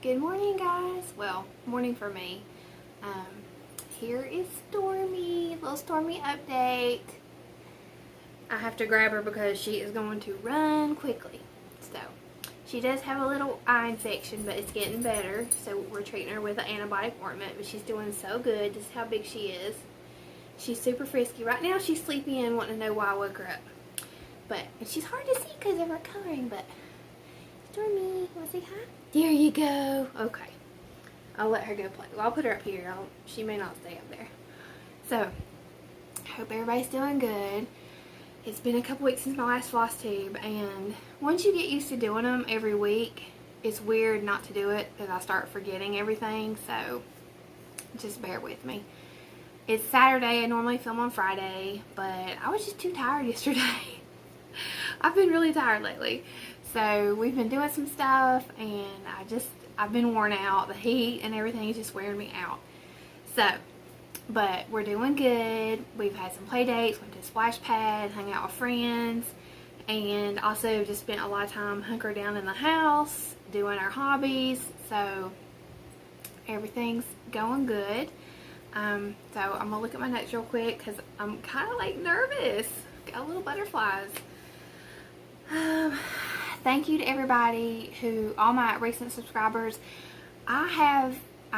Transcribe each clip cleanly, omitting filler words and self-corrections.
Good morning, guys. Well, morning for me. Here is Stormy. Little Stormy update. I have to grab her because she is going to run quickly. So, she does have a little eye infection, but it's getting better. So, we're treating her with an antibiotic ointment, but she's doing so good. This is how big she is. She's super frisky. Right now, she's sleeping in, wanting to know why I woke her up. And she's hard to see because of her coloring, but Stormy, want to say hi? There you go. Okay. I'll let her go play. Well, I'll put her up here. She may not stay up there. So, hope everybody's doing good. It's been a couple weeks since my last Flosstube, and once you get used to doing them every week, it's weird not to do it because I start forgetting everything, so just bear with me. It's Saturday. I normally film on Friday, but I was just too tired yesterday. I've been really tired lately. So we've been doing some stuff, and I've been worn out. The heat and everything is just wearing me out. So, but we're doing good. We've had some play dates, went to Splash Pad, hung out with friends, and also just spent a lot of time hunkered down in the house, doing our hobbies. So everything's going good. So I'm gonna look at my notes real quick because I'm kind of like nervous. Got little butterflies. Thank you to everybody all my recent subscribers. I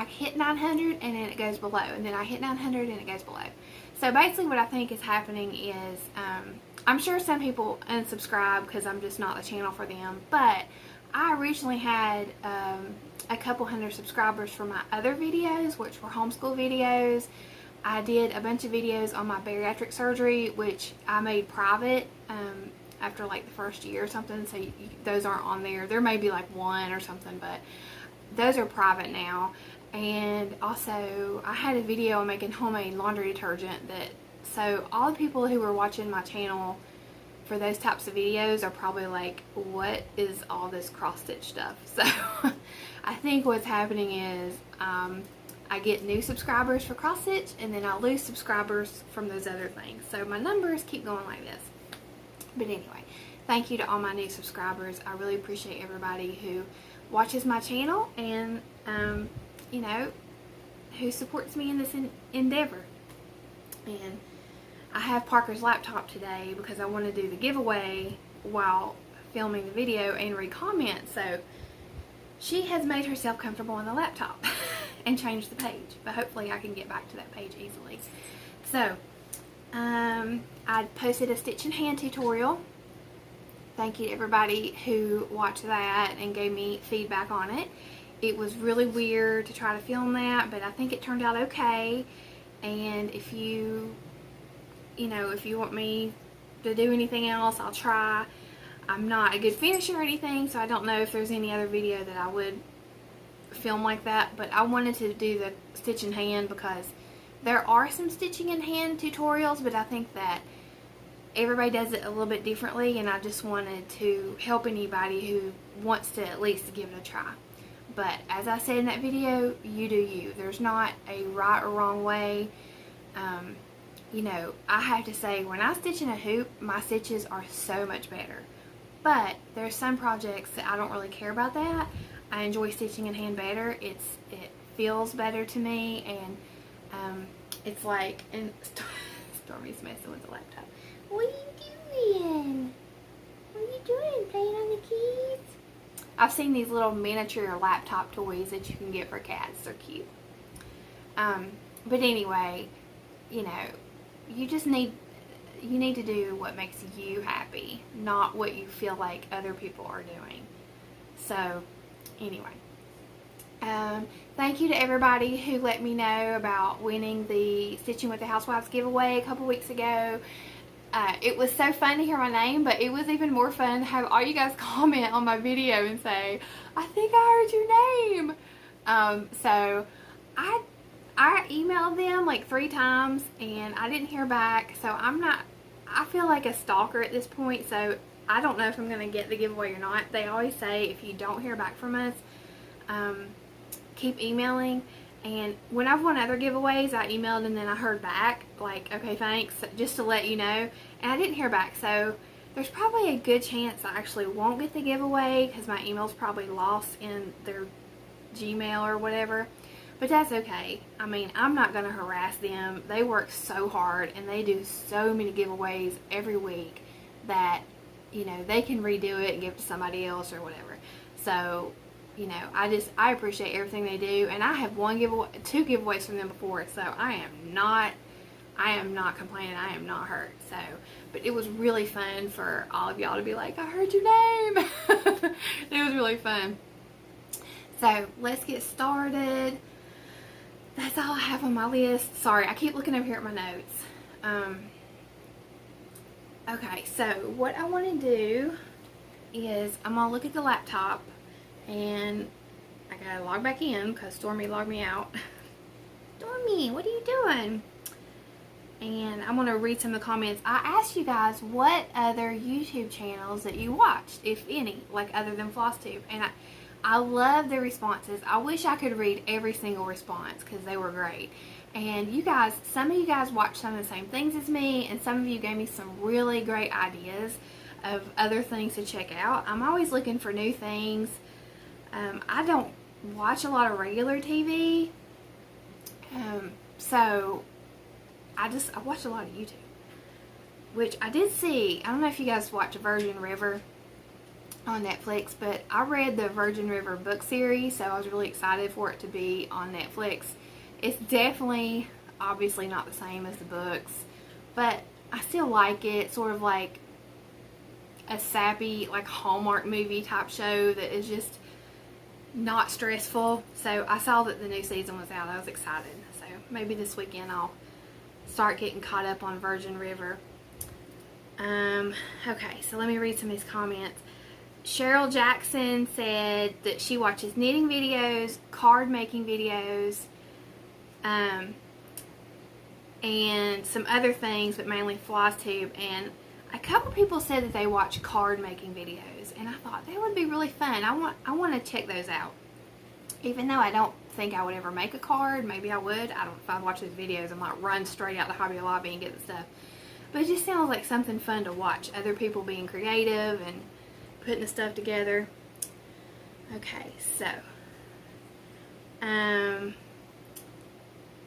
hit 900 and then it goes below, and then I hit 900 and it goes below. So basically what I think is happening is, I'm sure some people unsubscribe because I'm just not the channel for them, but I originally had a couple hundred subscribers for my other videos, which were homeschool videos. I did a bunch of videos on my bariatric surgery, which I made private after like the first year or something, so those aren't on there. There may be like one or something, but those are private now. And also I had a video on making homemade laundry detergent so all the people who were watching my channel for those types of videos are probably like, what is all this cross-stitch stuff? So I think what's happening is I get new subscribers for cross-stitch, and then I lose subscribers from those other things. So my numbers keep going like this. But anyway, thank you to all my new subscribers. I really appreciate everybody who watches my channel and, you know, who supports me in this endeavor. And I have Parker's laptop today because I want to do the giveaway while filming the video and read comments. So she has made herself comfortable on the laptop and changed the page. But hopefully I can get back to that page easily. So, I posted a stitch in hand tutorial. Thank you to everybody who watched that and gave me feedback on it. It was really weird to try to film that, but I think it turned out okay. And if you want me to do anything else, I'll try. I'm not a good finisher or anything, so I don't know if there's any other video that I would film like that, but I wanted to do the stitch in hand because there are some stitching in hand tutorials, but I think that everybody does it a little bit differently, and I just wanted to help anybody who wants to at least give it a try. But as I said in that video, you do you. There's not a right or wrong way. You know, I have to say, when I stitch in a hoop, my stitches are so much better. But there's some projects that I don't really care about that. I enjoy stitching in hand better. It feels better to me, and it's like, and Stormy's messing with the laptop. What are you doing? What are you doing? Playing on the keys? I've seen these little miniature laptop toys that you can get for cats. They're cute. But anyway, you know, you need to do what makes you happy, not what you feel like other people are doing. So, anyway. Thank you to everybody who let me know about winning the Stitching with the Housewives giveaway a couple weeks ago. It was so fun to hear my name, but it was even more fun to have all you guys comment on my video and say, I think I heard your name. So I emailed them like 3 times and I didn't hear back, so I feel like a stalker at this point, so I don't know if I'm going to get the giveaway or not. They always say if you don't hear back from us, keep emailing. And when I've won other giveaways, I emailed and then I heard back, like, okay, thanks, just to let you know. And I didn't hear back, so there's probably a good chance I actually won't get the giveaway because my email's probably lost in their Gmail or whatever. But that's okay. I mean, I'm not going to harass them. They work so hard and they do so many giveaways every week that, you know, they can redo it and give it to somebody else or whatever. So, you know, I appreciate everything they do. And I have two giveaways from them before. So I am not complaining. I am not hurt. So, but it was really fun for all of y'all to be like, I heard your name. It was really fun. So let's get started. That's all I have on my list. Sorry, I keep looking over here at my notes. Okay, so what I want to do is I'm going to look at the laptop, and I got to log back in because Stormy logged me out. Stormy, what are you doing? And I'm going to read some of the comments. I asked you guys what other YouTube channels that you watched, if any, like other than Flosstube. And I love the responses. I wish I could read every single response because they were great. And you guys, some of you guys watch some of the same things as me, and some of you gave me some really great ideas of other things to check out. I'm always looking for new things. I don't watch a lot of regular TV, so I watch a lot of YouTube, which I did see. I don't know if you guys watch Virgin River on Netflix, but I read the Virgin River book series, so I was really excited for it to be on Netflix. It's definitely, obviously not the same as the books, but I still like it. Sort of like a sappy, like Hallmark movie type show that is just not stressful. So I saw that the new season was out. I was excited. So maybe this weekend I'll start getting caught up on Virgin River. Okay, so let me read some of these comments. Cheryl Jackson said that she watches knitting videos, card making videos, and some other things, but mainly Flosstube. And a couple people said that they watch card making videos, and I thought that would be really fun. I want to check those out. Even though I don't think I would ever make a card, maybe I would. I don't. If I watch those videos, I might run straight out to Hobby Lobby and get the stuff. But it just sounds like something fun to watch. Other people being creative and putting the stuff together. Okay, so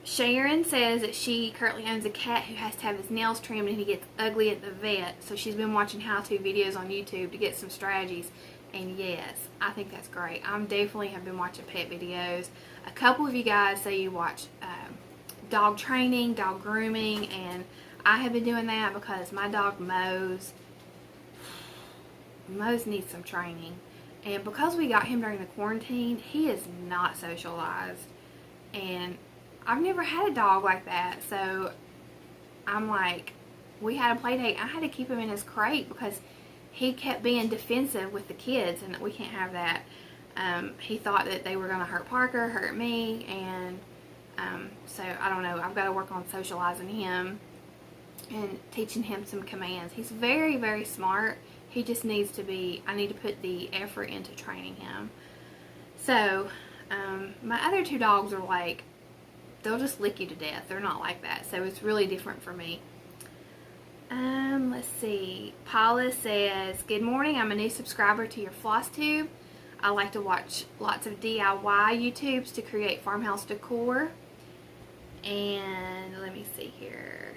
Sharon says that she currently owns a cat who has to have his nails trimmed and he gets ugly at the vet, so she's been watching how-to videos on YouTube to get some strategies. And yes, I think that's great. I definitely have been watching pet videos. A couple of you guys say you watch dog training, dog grooming, and I have been doing that because my dog Mose needs some training. And because we got him during the quarantine, he is not socialized. And I've never had a dog like that. So I'm like, we had a play date. I had to keep him in his crate because he kept being defensive with the kids, and we can't have that. He thought that they were going to hurt Parker, hurt me, and so I don't know. I've got to work on socializing him and teaching him some commands. He's very, very smart. He just needs to be, I need to put the effort into training him. So, my other two dogs are like, they'll just lick you to death. They're not like that. So it's really different for me. Let's see. Paula says, good morning. I'm a new subscriber to your Flosstube. I like to watch lots of DIY YouTubes to create farmhouse decor. And let me see here.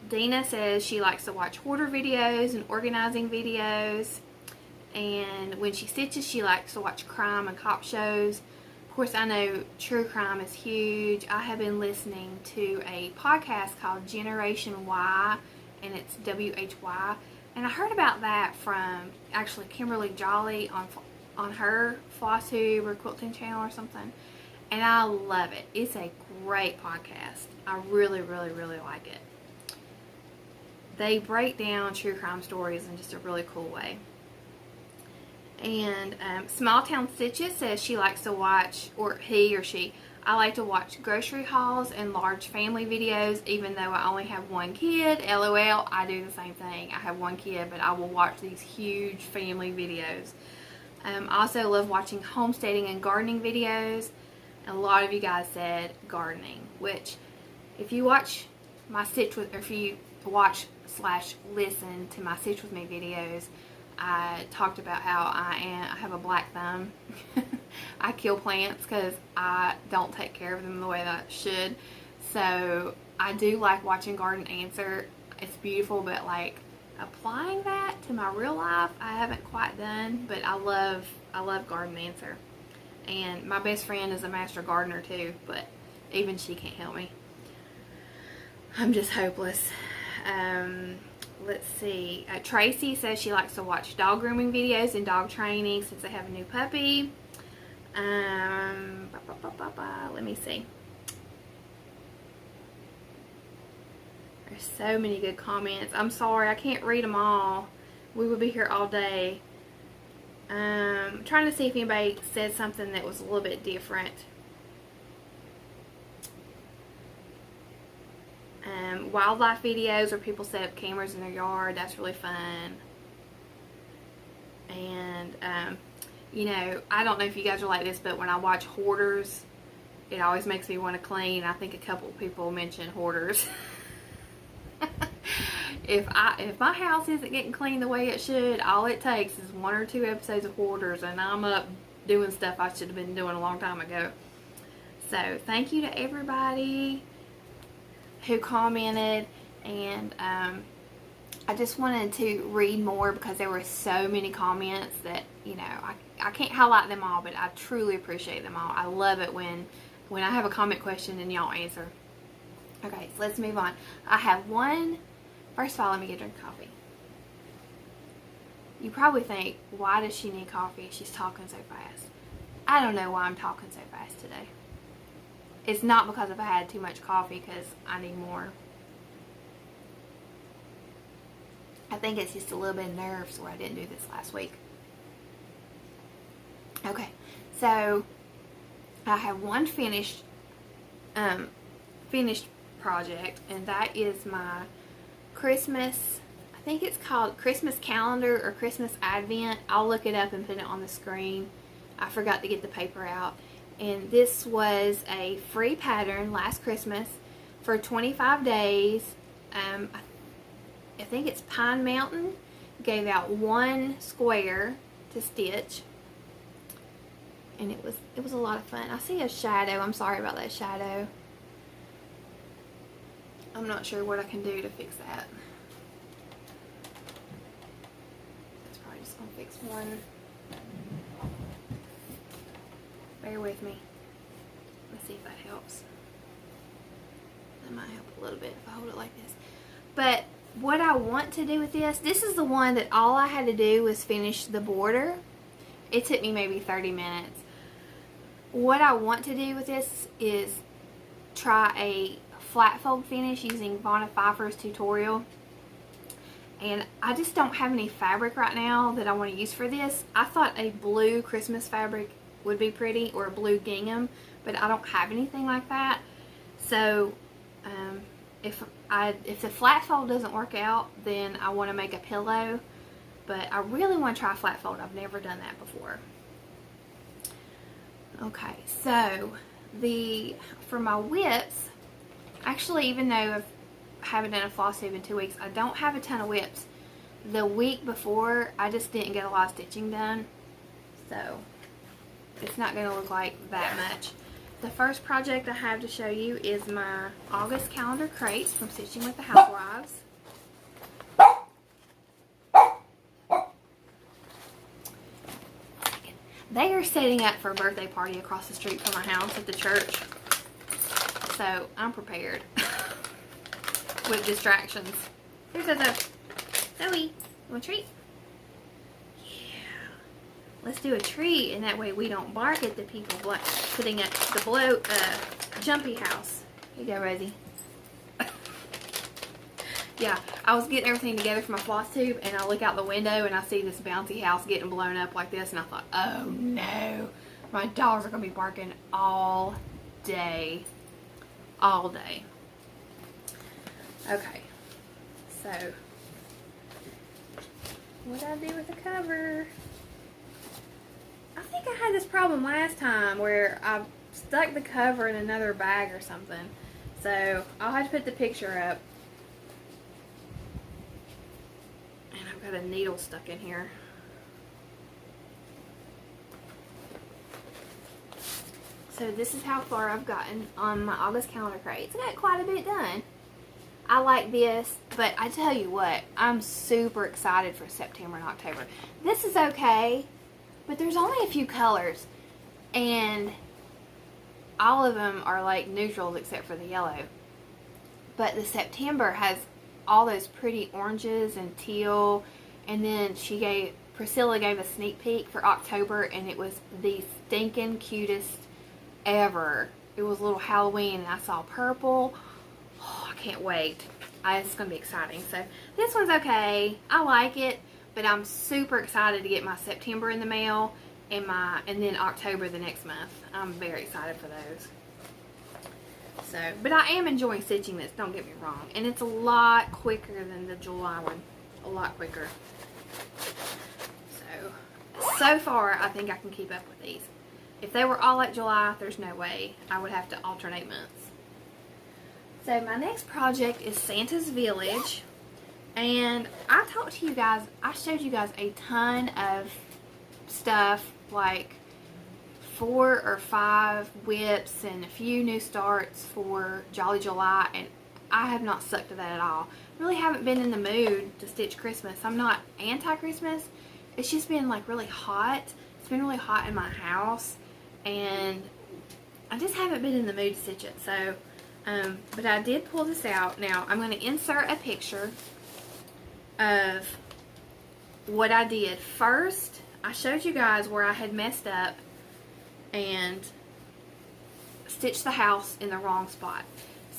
Dina says she likes to watch hoarder videos and organizing videos. And when she stitches, she likes to watch crime and cop shows. Of course, I know true crime is huge. I have been listening to a podcast called Generation Y, and it's WHY. And I heard about that from actually Kimberly Jolly on her Flosstube or quilting channel or something. And I love it. It's a great podcast. I really, really, really like it. They break down true crime stories in just a really cool way. And Small Town Stitches says she likes to watch, or he or she, I like to watch grocery hauls and large family videos, even though I only have one kid. LOL, I do the same thing. I have one kid, but I will watch these huge family videos. I also love watching homesteading and gardening videos. And a lot of you guys said gardening, which if you watch my Stitch With, or if you watch / listen to my Stitch With Me videos, I talked about how I have a black thumb. I kill plants because I don't take care of them the way that I should. So I do like watching Garden Answer. It's beautiful, but like applying that to my real life, I haven't quite done. But I love Garden Answer. And my best friend is a master gardener too, but even she can't help me. I'm just hopeless. Let's see. Tracy says she likes to watch dog grooming videos and dog training since they have a new puppy. Let me see. There's so many good comments. I'm sorry, I can't read them all. We would be here all day. I'm trying to see if anybody said something that was a little bit different. Wildlife videos where people set up cameras in their yard. That's really fun. And, you know, I don't know if you guys are like this, but when I watch hoarders, it always makes me want to clean. I think a couple of people mentioned hoarders. If my house isn't getting clean the way it should, all it takes is 1 or 2 episodes of hoarders and I'm up doing stuff I should have been doing a long time ago. So thank you to everybody who commented, and I just wanted to read more because there were so many comments that, you know, I can't highlight them all, but I truly appreciate them all. I love it when I have a comment question and y'all answer. Okay, so let's move on. I have one. First of all, let me get a drink of coffee. You probably think, why does she need coffee? She's talking so fast. I don't know why I'm talking so fast today. It's not because I've had too much coffee, because I need more. I think it's just a little bit of nerves where I didn't do this last week. Okay, so I have one finished project, and that is my Christmas, I think it's called Christmas calendar or Christmas Advent. I'll look it up and put it on the screen. I forgot to get the paper out. And this was a free pattern last Christmas for 25 days. I think it's Pine Mountain. Gave out 1 square to stitch. And it was a lot of fun. I see a shadow. I'm sorry about that shadow. I'm not sure what I can do to fix that. It's probably just going to fix one. Bear with me. Let's see if that helps. That might help a little bit if I hold it like this. But what I want to do with this is the one that all I had to do was finish the border. It took me maybe 30 minutes. What I want to do with this is try a flat fold finish using Vonna Pfeiffer's tutorial. And I just don't have any fabric right now that I want to use for this. I thought a blue Christmas fabric would be pretty, or a blue gingham, but I don't have anything like that. So if the flat fold doesn't work out, then I want to make a pillow. But I really want to try flat fold. I've never done that before. Okay, so for my whips, actually, even though I haven't done a Flosstube in 2 weeks, I don't have a ton of whips. The week before, I just didn't get a lot of stitching done, so it's not going to look like that much. The first project I have to show you is my August calendar crates from Stitching with the Housewives. They are setting up for a birthday party across the street from my house at the church, so I'm prepared with distractions. Here's Zoe. Zoe, you want a treat? Let's do a treat, and that way we don't bark at the people putting up the jumpy house. Here you go, Rosie. Yeah, I was getting everything together for my Flosstube, and I look out the window and I see this bouncy house getting blown up like this, and I thought, oh no, my dogs are going to be barking all day. All day. Okay, so what did I do with the cover? I think I had this problem last time where I stuck the cover in another bag or something. So I'll have to put the picture up. And I've got a needle stuck in here. So this is how far I've gotten on my August calendar crates. I got quite a bit done. I like this, but I tell you what, I'm super excited for September and October. This is okay, but there's only a few colors, and all of them are like neutrals except for the yellow. But the September has all those pretty oranges and teal, and then Priscilla gave a sneak peek for October, and it was the stinking cutest ever. It was a little Halloween, and I saw purple. Oh, I can't wait. It's going to be exciting. So this one's okay. I like it, but I'm super excited to get my September in the mail and then October the next month. I'm very excited for those. So, but I am enjoying stitching this, don't get me wrong. And it's a lot quicker than the July one. A lot quicker. So far, I think I can keep up with these. If they were all like July, there's no way. I would have to alternate months. So my next project is Santa's Village. And I talked to you guys, I showed you guys a ton of stuff, like 4 or 5 whips and a few new starts for Jolly July, and I have not stuck to that at all. Really haven't been in the mood to stitch Christmas. I'm not anti-Christmas. It's just been like really hot. It's been really hot in my house, and I just haven't been in the mood to stitch it. So, but I did pull this out. Now I'm going to insert a picture of what I did. First, I showed you guys where I had messed up and stitched the house in the wrong spot.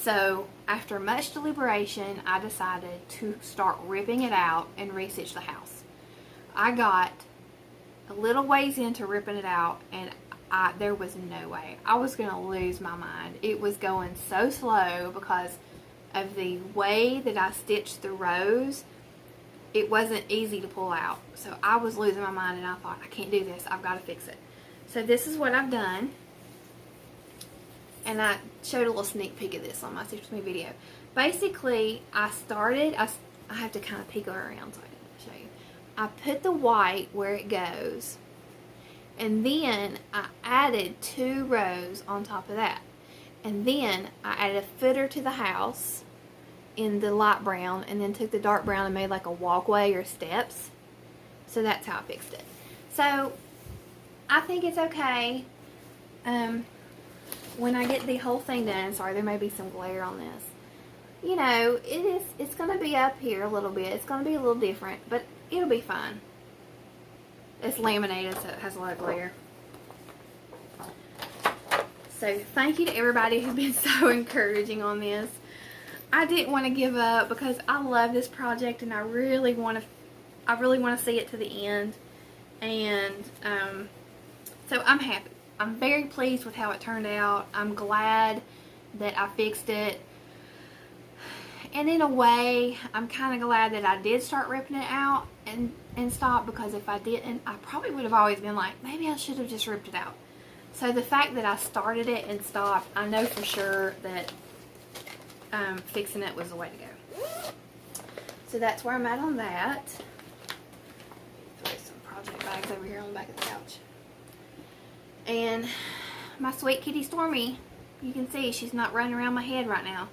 So after much deliberation, I decided to start ripping it out and restitch the house. I got a little ways into ripping it out, and there was no way. I was going to lose my mind. It was going so slow because of the way that I stitched the rows. It wasn't easy to pull out. So I was losing my mind, and I thought, I can't do this. I've got to fix it. So this is what I've done. And I showed a little sneak peek of this on my Stitch With Me video. Basically, I have to kind of peek around so I can show you. I put the white where it goes, and then I added 2 rows on top of that. And then I added a footer to the house in the light brown, and then took the dark brown and made like a walkway or steps. So that's how I fixed it. So I think it's okay. When I get the whole thing done, sorry, there may be some glare on this. You know, it's going to be up here a little bit. It's going to be a little different, but it'll be fine. It's laminated, so it has a lot of glare. So thank you to everybody who's been so encouraging on this. I didn't want to give up because I love this project, and I really want to see it to the end. And so I'm happy. I'm very pleased with how it turned out. I'm glad that I fixed it. And in a way, I'm kind of glad that I did start ripping it out and stop, because if I didn't, I probably would have always been like, maybe I should have just ripped it out. So the fact that I started it and stopped, I know for sure that fixing it was the way to go. So that's where I'm at on that. Throw some project bags over here on the back of the couch. And my sweet kitty Stormy, you can see she's not running around my head right now.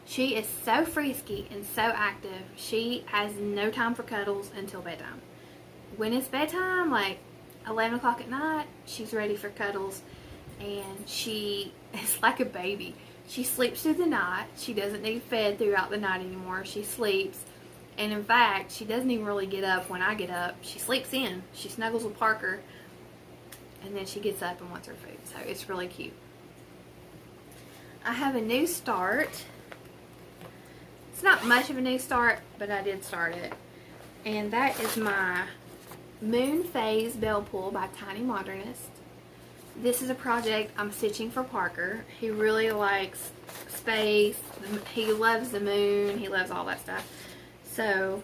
She is so frisky and so active. She has no time for cuddles until bedtime. When it's bedtime, like 11 o'clock at night, she's ready for cuddles. And she is like a baby. She sleeps through the night. She doesn't need fed throughout the night anymore. She sleeps. And in fact, she doesn't even really get up when I get up. She sleeps in. She snuggles with Parker. And then she gets up and wants her food. So it's really cute. I have a new start. It's not much of a new start, but I did start it. And that is my Moon Phase Bell Pull by Tiny Modernist. This is a project I'm stitching for Parker. He really likes space. He loves the moon. He loves all that stuff. So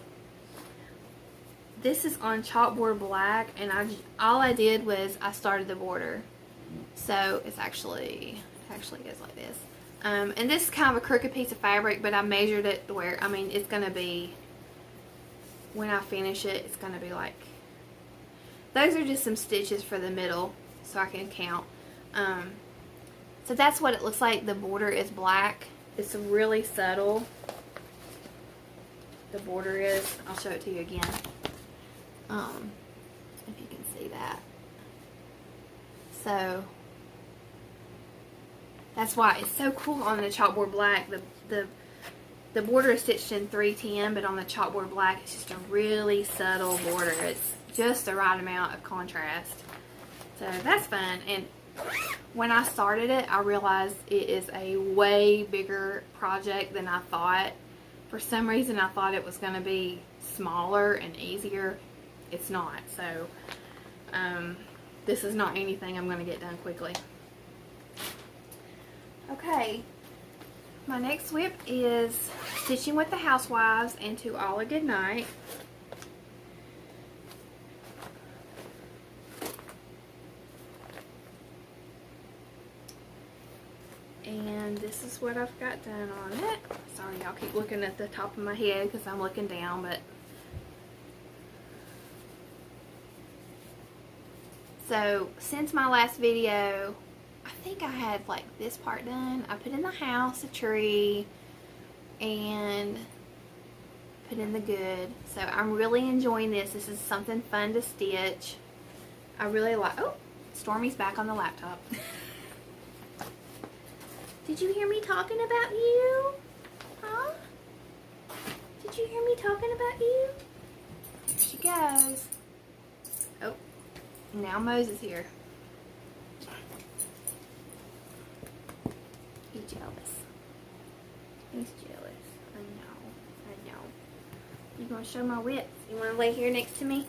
this is on chalkboard black, and all I did was I started the border. So it actually goes like this. And this is kind of a crooked piece of fabric, but I measured it to where, I mean, it's going to be, when I finish it, it's going to be like, those are just some stitches for the middle, so I can count. So that's what it looks like. The border is black. It's really subtle. The border is. I'll show it to you again. If you can see that. So that's why it's so cool on the chalkboard black. The border is stitched in 310, but on the chalkboard black, it's just a really subtle border. It's just the right amount of contrast. So that's fun. And when I started it, I realized it is a way bigger project than I thought. For some reason, I thought it was going to be smaller and easier. It's not. So this is not anything I'm going to get done quickly. Okay, my next WIP is Stitching with the Housewives and To All a Good Night. And this is what I've got done on it. Sorry, y'all keep looking at the top of my head because I'm looking down, but so since my last video, I think I had like this part done. I put in the house, a tree, and put in the good. So I'm really enjoying this. This is something fun to stitch. I really like, oh, Stormy's back on the laptop. Did you hear me talking about you? Huh? Did you hear me talking about you? Here she goes. Oh, now Moses here. He's jealous. He's jealous. I know. You gonna show my whips? You wanna lay here next to me?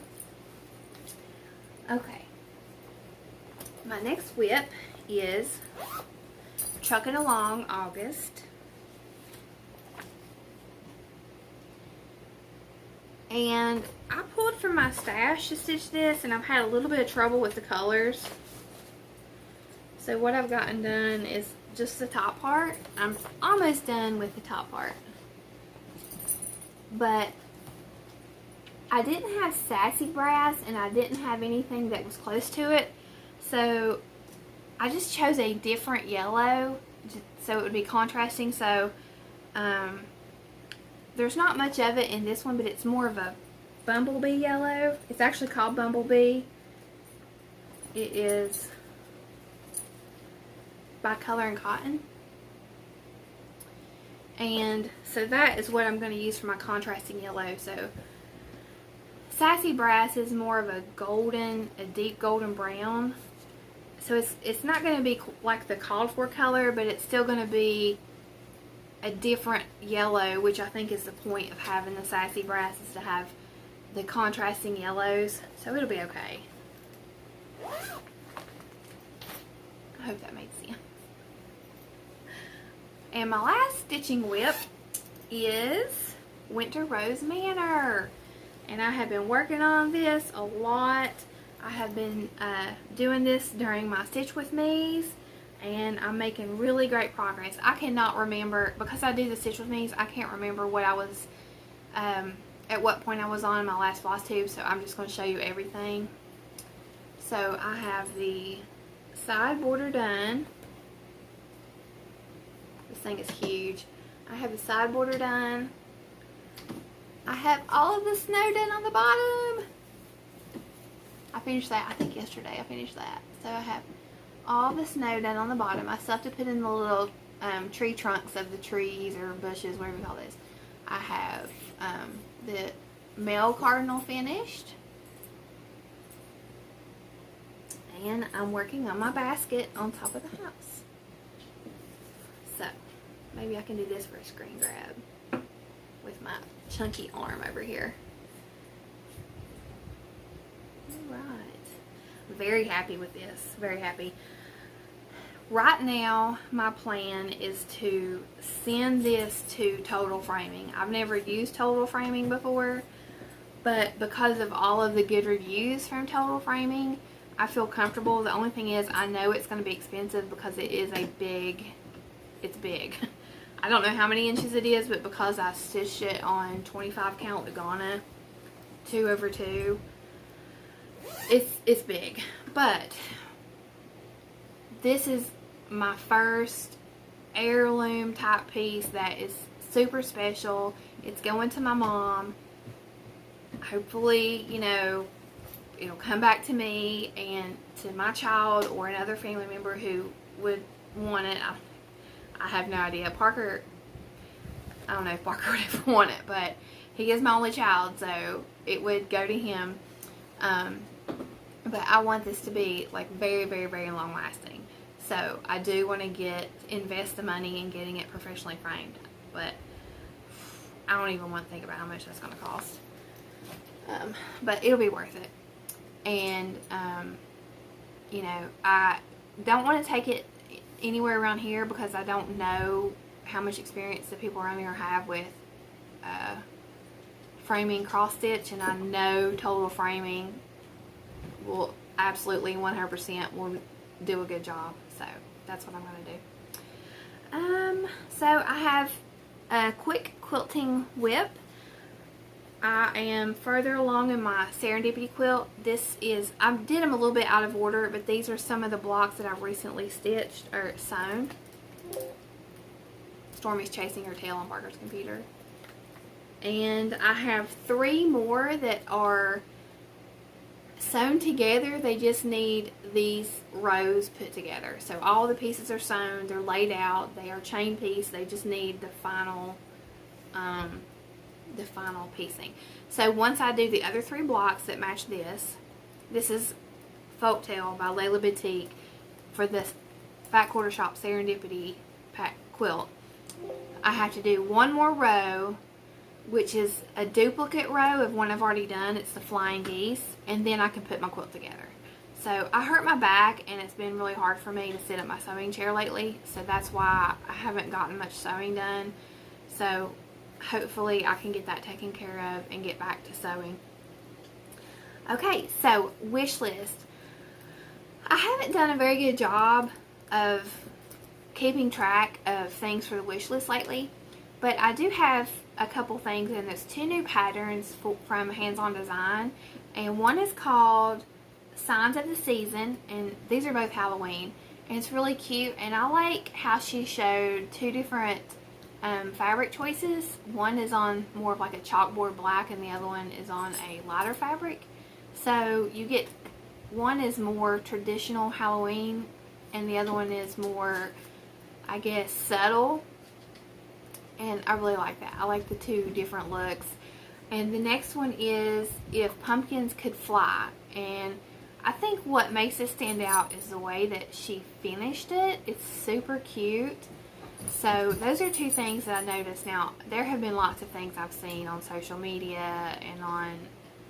Okay. My next whip is Trucking Along August. And I pulled from my stash to stitch this, and I've had a little bit of trouble with the colors. So what I've gotten done is just the top part. I'm almost done with the top part. But I didn't have Sassy Brass, and I didn't have anything that was close to it. So I just chose a different yellow so it would be contrasting. So there's not much of it in this one, but it's more of a bumblebee yellow. It's actually called Bumblebee. It is by Color and Cotton. And so that is what I'm going to use for my contrasting yellow. So Sassy Brass is more of a golden, a deep golden brown. So it's not going to be like the called for color, but it's still going to be a different yellow, which I think is the point of having the Sassy Brass, is to have the contrasting yellows. So it'll be okay. I hope that made sense. And my last stitching whip is Winter Rose Manor. And I have been working on this a lot. I have been doing this during my Stitch With Me's, and I'm making really great progress. I cannot remember, because I do the Stitch With Me's, I can't remember what I was, at what point I was on my last Flosstube, so I'm just going to show you everything. So I have the side border done. This thing is huge. I have the side border done. I have all of the snow done on the bottom. I finished that, I think yesterday I finished that. So I have all the snow done on the bottom. I still have to put in the little tree trunks of the trees or bushes, whatever you call this. I have the male cardinal finished. And I'm working on my basket on top of the house. So, maybe I can do this for a screen grab with my chunky arm over here. Alright. Very happy with this. Very happy. Right now, my plan is to send this to Total Framing. I've never used Total Framing before, but because of all of the good reviews from Total Framing, I feel comfortable. The only thing is, I know it's going to be expensive because it is a big, it's big. I don't know how many inches it is, but because I stitched it on 25 count Lugana 2/2, it's big. But this is my first heirloom type piece that is super special. It's going to my mom. Hopefully, you know, it'll come back to me and to my child or another family member who would want it. I have no idea. Parker, I don't know if Parker would ever want it, but he is my only child, so it would go to him. But I want this to be like very, very, very long lasting. So I do want to invest the money in getting it professionally framed, but I don't even want to think about how much that's going to cost. But it'll be worth it. And, you know, I don't want to take it anywhere around here because I don't know how much experience the people around here have with framing cross stitch, and I know Total Framing will absolutely 100% will do a good job. So that's what I'm going to do. So I have a quick quilting whip. I am further along in my Serendipity quilt. I did them a little bit out of order, but these are some of the blocks that I've recently stitched or sewn. Stormy's chasing her tail on Parker's computer. And I have 3 more that are sewn together. They just need these rows put together. So all the pieces are sewn, they're laid out, they are chain piece. They just need the final piecing. So once I do the other 3 blocks that match this is Folktale by Layla Boutique for this Fat Quarter Shop Serendipity pack quilt. I have to do 1 more row, which is a duplicate row of one I've already done. It's the Flying Geese, and then I can put my quilt together. So I hurt my back, and it's been really hard for me to sit at my sewing chair lately, so that's why I haven't gotten much sewing done. So hopefully I can get that taken care of and get back to sewing. Okay, so wish list. I haven't done a very good job of keeping track of things for the wish list lately, but I do have a couple things, and there's 2 new patterns from Hands On Design, and one is called Signs of the Season, and these are both Halloween, and it's really cute. And I like how she showed 2 different fabric choices. One is on more of like a chalkboard black, and the other one is on a lighter fabric. So you get, one is more traditional Halloween, and the other one is more, I guess, subtle. And I really like that. I like the 2 different looks. And the next one is If Pumpkins Could Fly. And I think what makes this stand out is the way that she finished it. It's super cute. So those are 2 things that I noticed. Now, there have been lots of things I've seen on social media and on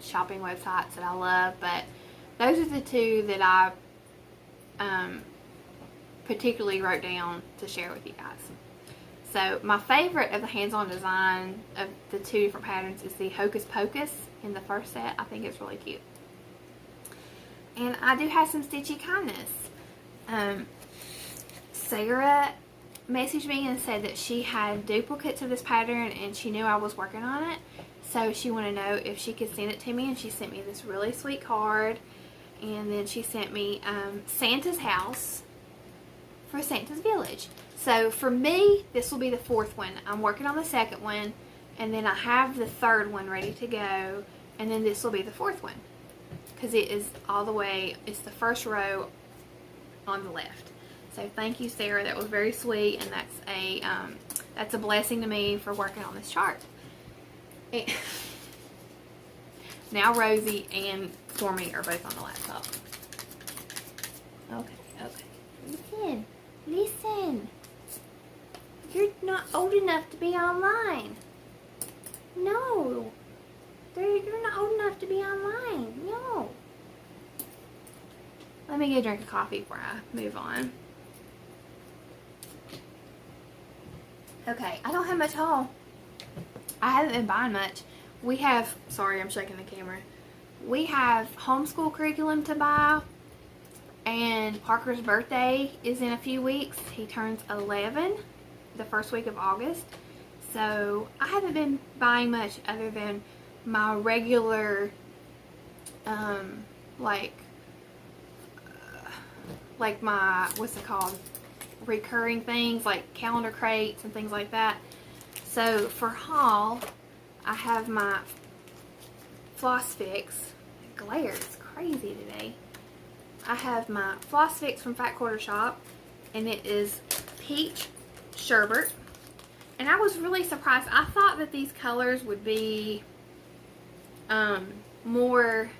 shopping websites that I love, but those are the 2 that I particularly wrote down to share with you guys. So my favorite of the hands-on design of the 2 different patterns is the Hocus Pocus in the first set. I think it's really cute. And I do have some Stitchy Kindness. Sarah messaged me and said that she had duplicates of this pattern and she knew I was working on it. So she wanted to know if she could send it to me, and she sent me this really sweet card. And then she sent me Santa's house for Santa's Village. So for me, this will be the 4th one. I'm working on the 2nd one, and then I have the 3rd one ready to go, and then this will be the 4th one, because it is all the way, it's the first row on the left. So thank you, Sarah. That was very sweet, and that's a blessing to me for working on this chart. Now Rosie and Stormy are both on the laptop. Okay. Listen. You're not old enough to be online. No. You're not old enough to be online. No. Let me get a drink of coffee before I move on. Okay, I don't have much haul. I haven't been buying much. We have, sorry, I'm shaking the camera. We have homeschool curriculum to buy, and Parker's birthday is in a few weeks. He turns 11 the first week of August. So I haven't been buying much other than my regular, like my, what's it called? recurring things like calendar crates and things like that. So for haul, I have my Floss Fix. It glares, it's crazy today. I have my Floss Fix from Fat Quarter Shop, and it is peach sherbet. And I was really surprised. I thought that these colors would be more,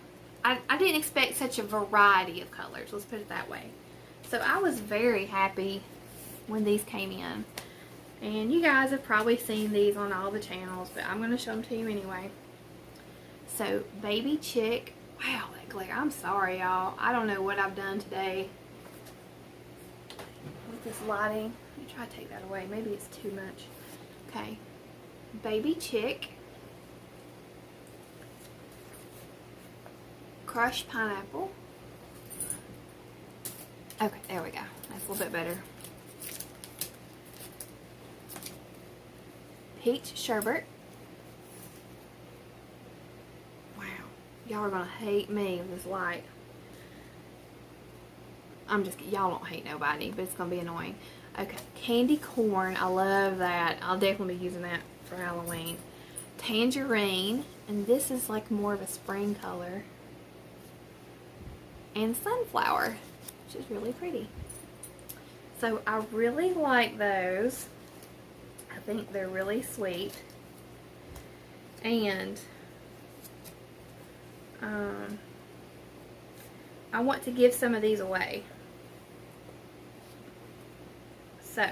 I didn't expect such a variety of colors, let's put it that way. So I was very happy when these came in. And you guys have probably seen these on all the channels, but I'm going to show them to you anyway. So, Baby Chick. Wow, that glare. I'm sorry, y'all. I don't know what I've done today with this lighting. Let me try to take that away. Maybe it's too much. Okay. Baby Chick. Crushed pineapple. Okay, there we go. That's a little bit better. Peach sherbet. Wow. Y'all are going to hate me with this light. I'm just, y'all don't hate nobody, but it's going to be annoying. Okay, candy corn. I love that. I'll definitely be using that for Halloween. Tangerine. And this is like more of a spring color. And sunflower, which is really pretty. So I really like those. I think they're really sweet. And I want to give some of these away. So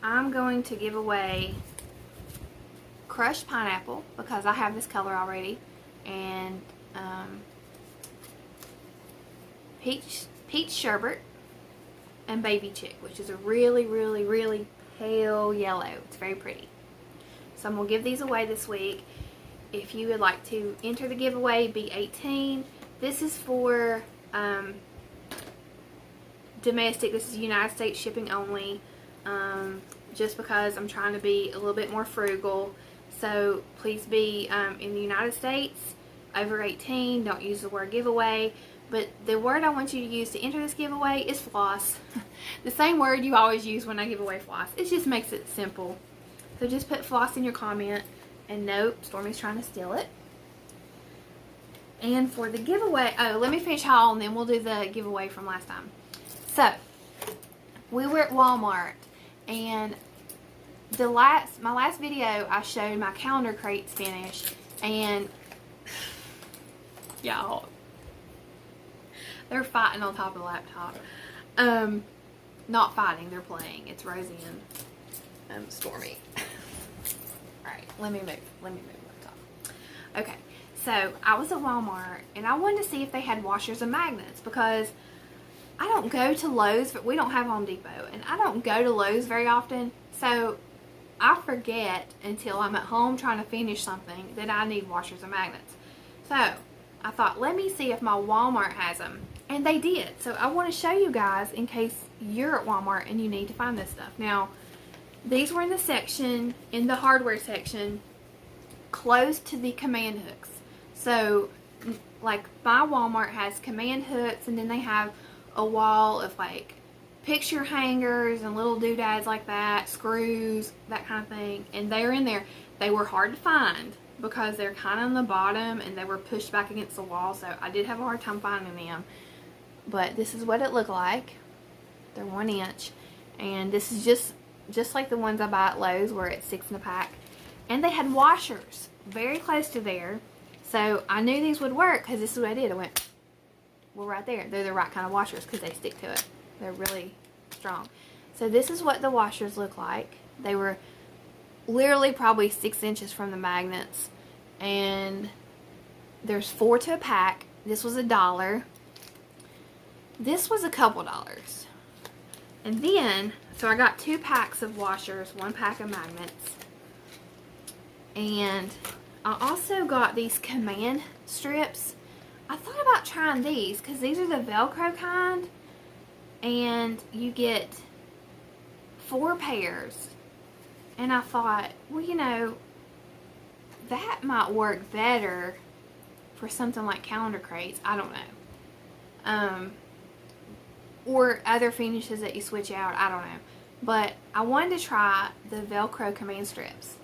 I'm going to give away crushed pineapple because I have this color already, and peach sherbet, and Baby Chick, which is a really, really, really pale yellow. It's very pretty. So I'm going to give these away this week. If you would like to enter the giveaway, be 18. This is for domestic. This is United States shipping only. Just because I'm trying to be a little bit more frugal. So please be in the United States, over 18. Don't use the word giveaway. But the word I want you to use to enter this giveaway is floss. The same word you always use when I give away floss. It just makes it simple. So just put floss in your comment. And nope, Stormy's trying to steal it. And for the giveaway, oh, let me finish haul and then we'll do the giveaway from last time. So, we were at Walmart, and my last video I showed my calendar crates finished, and y'all, they're fighting on top of the laptop. Not fighting, they're playing. It's Rosie and Stormy. Alright, let me move laptop. Okay, so I was at Walmart and I wanted to see if they had washers and magnets, because I don't go to Lowe's, but we don't have Home Depot, and I don't go to Lowe's very often, so I forget until I'm at home trying to finish something that I need washers and magnets. So I thought, let me see if my Walmart has them. And they did. So I want to show you guys in case you're at Walmart and you need to find this stuff. Now, these were in the section, in the hardware section, close to the command hooks. So, like, my Walmart has command hooks, and then they have a wall of, like, picture hangers and little doodads like that, screws, that kind of thing. And they're in there. They were hard to find because they're kind of on the bottom and they were pushed back against the wall. So I did have a hard time finding them. But this is what it looked like. They're 1 inch. And this is just like the ones I buy at Lowe's, where it's 6 in a pack. And they had washers very close to there. So I knew these would work because this is what I did. I went, well, right there. They're the right kind of washers because they stick to it. They're really strong. So this is what the washers look like. They were literally probably 6 inches from the magnets. And there's 4 to a pack. This was $1. This was a couple dollars. And then, so I got 2 packs of washers, 1 pack of magnets. And I also got these command strips. I thought about trying these because these are the Velcro kind. And you get 4 pairs. And I thought, well, you know, that might work better for something like calendar crates. I don't know. or other finishes that you switch out, I don't know. But I wanted to try the Velcro command strips.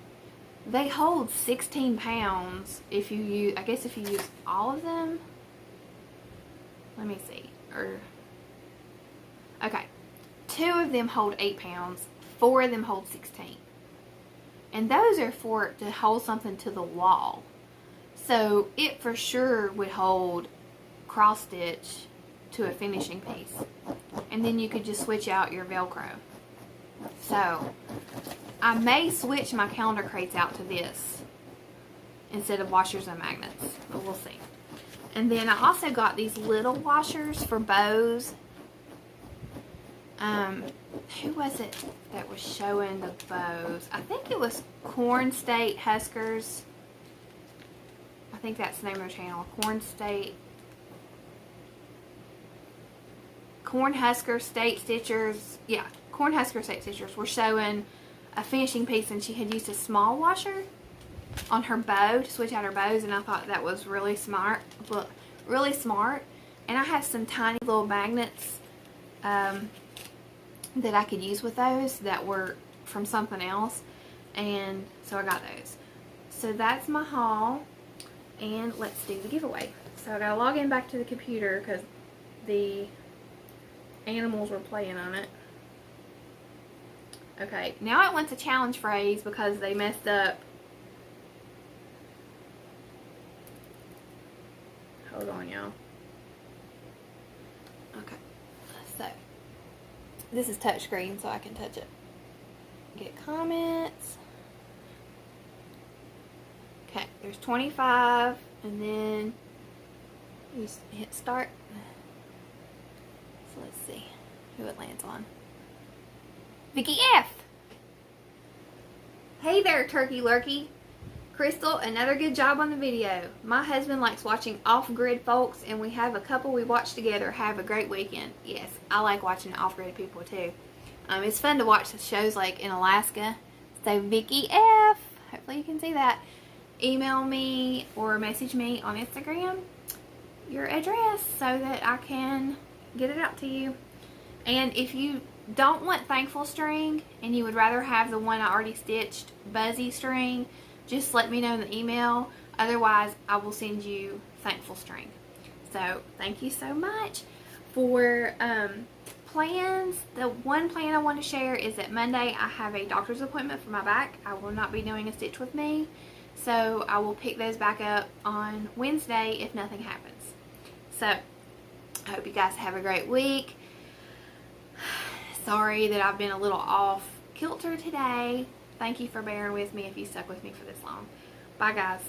They hold 16 pounds if you use, I guess if you use all of them. Let me see. Okay. 2 of them hold 8 pounds. 4 of them hold 16. And those are to hold something to the wall. So it for sure would hold cross stitch to a finishing piece. And then you could just switch out your Velcro. So I may switch my calendar crates out to this instead of washers and magnets, but we'll see. And then I also got these little washers for bows. Who was it that was showing the bows? I think it was Corn State Huskers. I think that's the name of their channel. Cornhusker State Stitchers. Yeah, Cornhusker State Stitchers were showing a finishing piece, and she had used a small washer on her bow to switch out her bows, and I thought that was really smart. And I have some tiny little magnets that I could use with those that were from something else, and so I got those. So that's my haul, and let's do the giveaway. So I gotta log in back to the computer because the animals were playing on it. Okay, now it wants a challenge phrase because they messed up. Hold on, y'all. Okay, so this is touchscreen, so I can touch it. Get comments. Okay, there's 25, and then you hit start. So let's see who it lands on. Vicky F. Hey there, Turkey Lurkey. Crystal, another good job on the video. My husband likes watching off-grid folks, and we have a couple we watch together. Have a great weekend. Yes, I like watching off-grid people too. It's fun to watch the shows like in Alaska. So Vicky F. Hopefully you can see that. Email me or message me on Instagram your address so that I can get it out to you. And if you don't want thankful string and you would rather have the one I already stitched, buzzy string, just let me know in the email. Otherwise, I will send you thankful string. So thank you so much. For plans, the one plan I want to share is that Monday I have a doctor's appointment for my back. I will not be doing a stitch with me, so I will pick those back up on Wednesday if nothing happens. So I hope you guys have a great week. Sorry that I've been a little off kilter today. Thank you for bearing with me if you stuck with me for this long. Bye guys.